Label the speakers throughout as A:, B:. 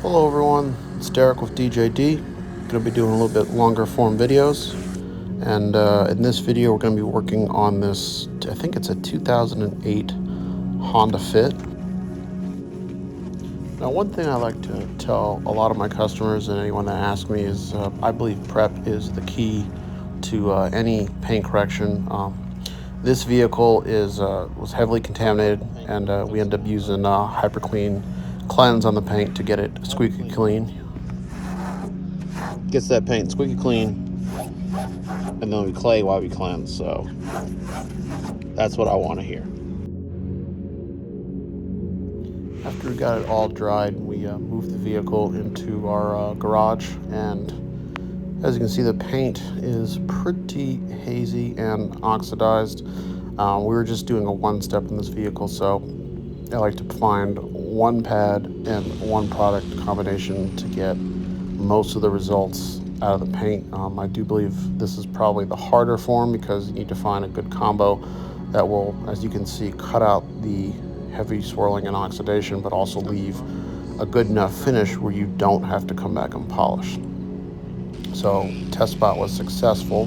A: Hello everyone, it's Derek with DJD. Going to be doing a little bit longer form videos, and in this video we're going to be working on this, I think it's a 2008 Honda Fit. Now one thing I like to tell a lot of my customers and anyone that asks me is I believe prep is the key to any paint correction. This vehicle was heavily contaminated, and we ended up using Hyperclean Cleanse on the paint to get it squeaky clean. Gets that paint squeaky clean, and then we clay while we cleanse. So that's what I want to hear. After we got it all dried, we moved the vehicle into our garage, and as you can see, the paint is pretty hazy and oxidized. We were just doing a one-step in this vehicle, so I like to find one pad and one product combination to get most of the results out of the paint. I do believe this is probably the harder form because you need to find a good combo that will, as you can see, cut out the heavy swirling and oxidation, but also leave a good enough finish where you don't have to come back and polish. So test spot was successful,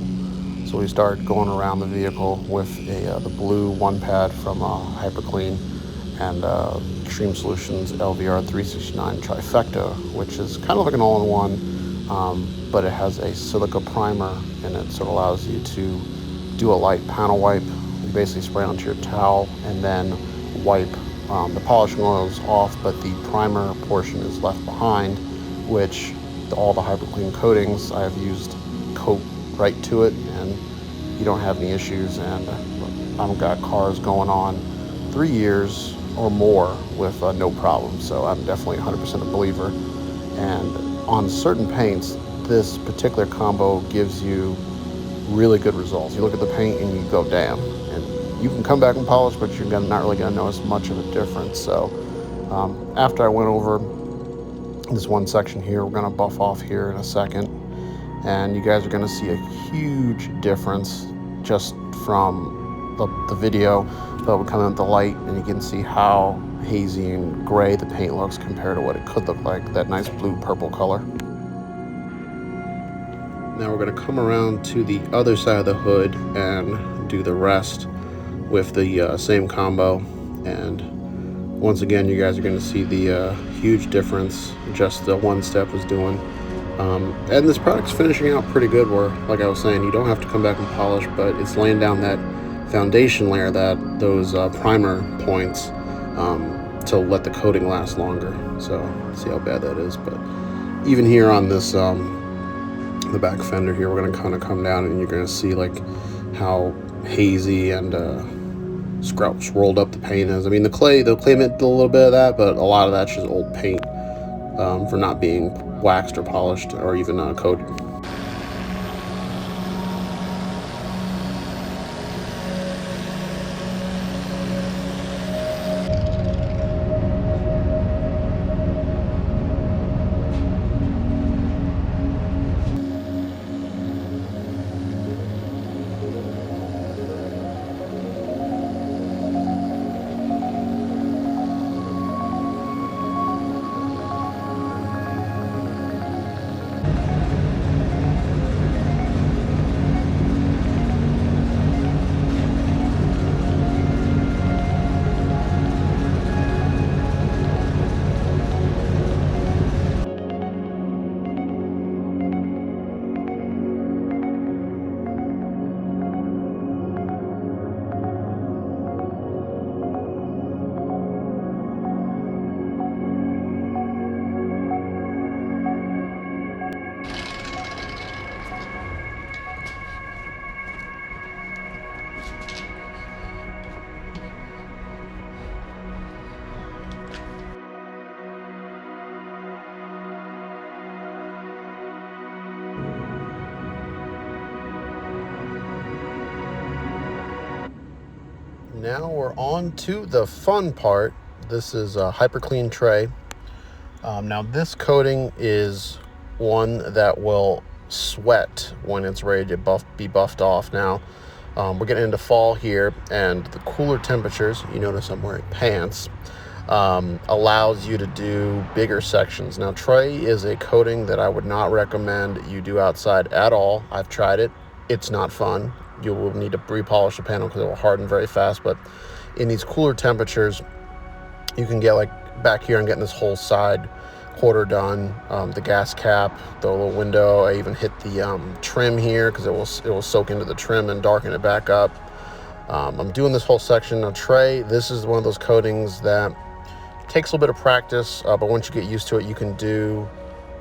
A: so we started going around the vehicle with the blue one pad from Hyperclean and Extreme Solutions LVR 369 Trifecta, which is kind of like an all-in-one, but it has a silica primer in it, so it allows you to do a light panel wipe. You basically spray onto your towel and then wipe. The polishing oil is off, but the primer portion is left behind, which all the Hyperclean coatings I have used coat right to it, and you don't have any issues. And I've got cars going on 3 years or more with no problem, so I'm definitely 100% a believer. And on certain paints, this particular combo gives you really good results. You look at the paint and you go, damn. And you can come back and polish, but you're not really going to notice much of a difference. So after I went over this one section here, we're going to buff off here in a second, and you guys are going to see a huge difference just from the video. But we come in with the light and you can see how hazy and gray the paint looks compared to what it could look like, that nice blue purple color. Now we're going to come around to the other side of the hood and do the rest with the same combo. And once again, you guys are going to see the huge difference just the one step was doing. And this product's finishing out pretty good, where, like I was saying, you don't have to come back and polish, but it's laying down that foundation layer, that those primer points, to let the coating last longer. So see how bad that is. But even here on this the back fender here, we're going to kind of come down and you're going to see like how hazy and swirled up the paint is. I mean, the clay meant a little bit of that, but a lot of that's just old paint for not being waxed or polished or even coated. Now we're on to the fun part. This is Hyperclean Tre. Now this coating is one that will sweat when it's ready to be buffed off. Now we're getting into fall here, and the cooler temperatures, you notice I'm wearing pants, allows you to do bigger sections. Now, Tre is a coating that I would not recommend you do outside at all. I've tried it. It's not fun. You will need to repolish the panel because it will harden very fast. But in these cooler temperatures, you can get like back here and getting this whole side quarter done, the gas cap, the little window. I even hit the trim here because it will soak into the trim and darken it back up. I'm doing this whole section. Now, Tre, this is one of those coatings that takes a little bit of practice, but once you get used to it, you can do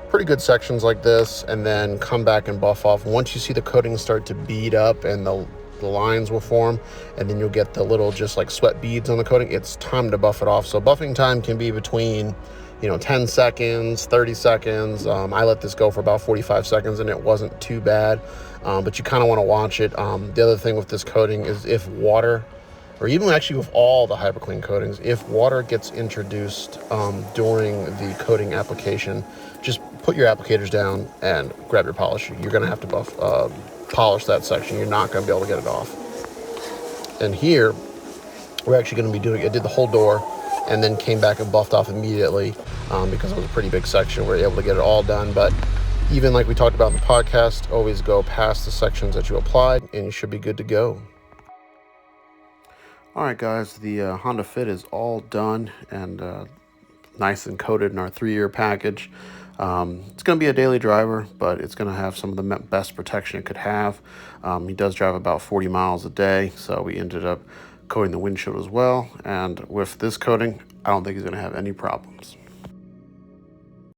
A: pretty good sections like this and then come back and buff off. Once you see the coating start to bead up and the lines will form, and then you'll get the little just like sweat beads on the coating, it's time to buff it off. So buffing time can be between 10 seconds, 30 seconds. I let this go for about 45 seconds and it wasn't too bad, but you kind of want to watch it. The other thing with this coating is if water, or even actually with all the Hyperclean coatings, if water gets introduced during the coating application, just put your applicators down and grab your polisher. You're going to have to polish that section. You're not going to be able to get it off. And here, we're actually going to be doing, I did the whole door and then came back and buffed off immediately because it was a pretty big section. We were able to get it all done. But even like we talked about in the podcast, always go past the sections that you applied and you should be good to go. All right, guys, the Honda Fit is all done and nice and coated in our 3-year package. It's going to be a daily driver, but it's going to have some of the best protection it could have. He does drive about 40 miles a day, so we ended up coating the windshield as well. And with this coating, I don't think he's going to have any problems.